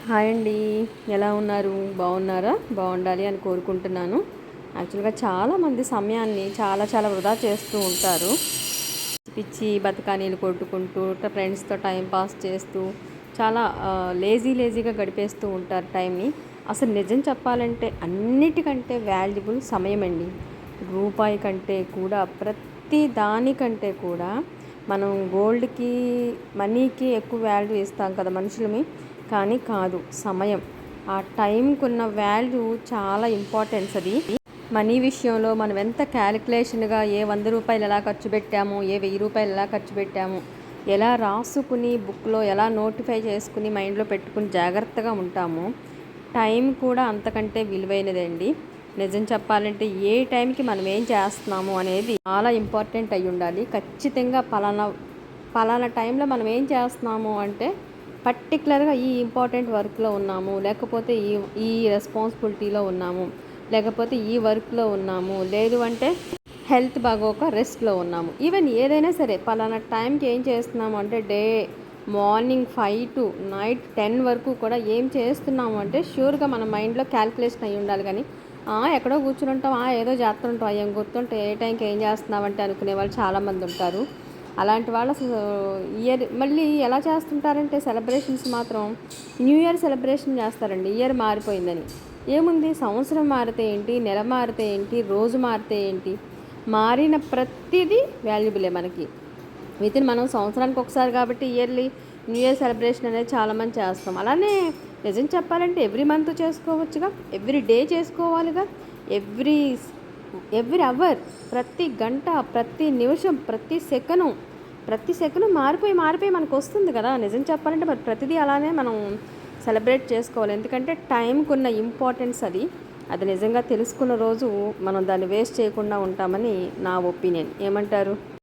Hi అండి. ఎలా ఉన్నారు? బాగున్నారా? బాగుండాలి అని కోరుకుంటున్నాను. యాక్చువల్గా చాలామంది సమయాన్ని చాలా వృధా చేస్తూ ఉంటారు. పిచ్చి బతకానీలు కొట్టుకుంటూ ఫ్రెండ్స్తో టైం పాస్ చేస్తూ చాలా లేజీగా గడిపేస్తూ ఉంటారు టైంని. అసలు నిజం చెప్పాలంటే అన్నిటికంటే వాల్యుబుల్ సమయం అండి. రూపాయి కంటే కూడా ప్రతి దానికంటే కూడా మనం గోల్డ్కి మనీకి ఎక్కువ వాల్యూ ఇస్తాం కదా మనుషులమి. కానీ కాదు, సమయం, ఆ టైంకి ఉన్న వాల్యూ చాలా ఇంపార్టెన్స్. అది మనీ విషయంలో మనం ఎంత క్యాలిక్యులేషన్గా ఏ 100 రూపాయలు ఎలా ఖర్చు పెట్టాము, ఏ 1000 రూపాయలు ఎలా ఖర్చు పెట్టాము, ఎలా రాసుకుని బుక్లో ఎలా నోటిఫై చేసుకుని మైండ్లో పెట్టుకుని జాగ్రత్తగా ఉంటాము, టైం కూడా అంతకంటే విలువైనదండి. నిజం చెప్పాలంటే ఏ టైంకి మనం ఏం చేస్తున్నాము అనేది చాలా ఇంపార్టెంట్ అయి ఉండాలి. ఖచ్చితంగా పలానా టైంలో మనం ఏం చేస్తున్నాము అంటే పర్టికులర్గా ఈ ఇంపార్టెంట్ వర్క్లో ఉన్నాము, లేకపోతే ఈ రెస్పాన్సిబిలిటీలో ఉన్నాము, లేకపోతే ఈ వర్క్లో ఉన్నాము, లేదు అంటే హెల్త్ బాగోక రెస్ట్లో ఉన్నాము. ఈవెన్ ఏదైనా సరే పలానా టైంకి ఏం చేస్తున్నాము అంటే మార్నింగ్ 5 to నైట్ 10 వరకు కూడా ఏం చేస్తున్నాము అంటే షూర్గా మన మైండ్లో క్యాల్కులేషన్ అయ్యి ఉండాలి. కానీ ఎక్కడో కూర్చుని ఉంటాం, ఏదో చేస్తుంటాం, ఏం గుర్తుంటే ఏ టైంకి ఏం చేస్తున్నామంటే అనుకునే వాళ్ళు చాలామంది ఉంటారు. అలాంటి వాళ్ళు అసలు ఇయర్ మళ్ళీ ఎలా చేస్తుంటారంటే సెలబ్రేషన్స్ మాత్రం న్యూ ఇయర్ సెలబ్రేషన్ చేస్తారండి. ఇయర్ మారిపోయిందని. ఏముంది, సంవత్సరం మారితే ఏంటి, నెల మారితే ఏంటి, రోజు మారితే ఏంటి, మారిన ప్రతిదీ వాల్యుబులే మనకి. మనం సంవత్సరానికి ఒకసారి కాబట్టి ఇయర్లీ న్యూ ఇయర్ సెలబ్రేషన్ అనేది చాలామంది చేస్తాం. అలానే నిజం చెప్పాలంటే ఎవ్రీ మంత్ చేసుకోవచ్చుగా, ఎవ్రీ డే చేసుకోవాలిగా, ఎవ్రీ అవర్, ప్రతి గంట, ప్రతి నిమిషం, ప్రతి సెకను మారిపోయి మనకు వస్తుంది కదా. నిజం చెప్పాలంటే మరి ప్రతిదీ అలానే మనం సెలబ్రేట్ చేసుకోవాలి. ఎందుకంటే టైంకి ఉన్న ఇంపార్టెన్స్ అది నిజంగా తెలుసుకున్న రోజు మనం దాన్ని వేస్ట్ చేయకుండా ఉంటామని నా ఒపీనియన్. ఏమంటారు?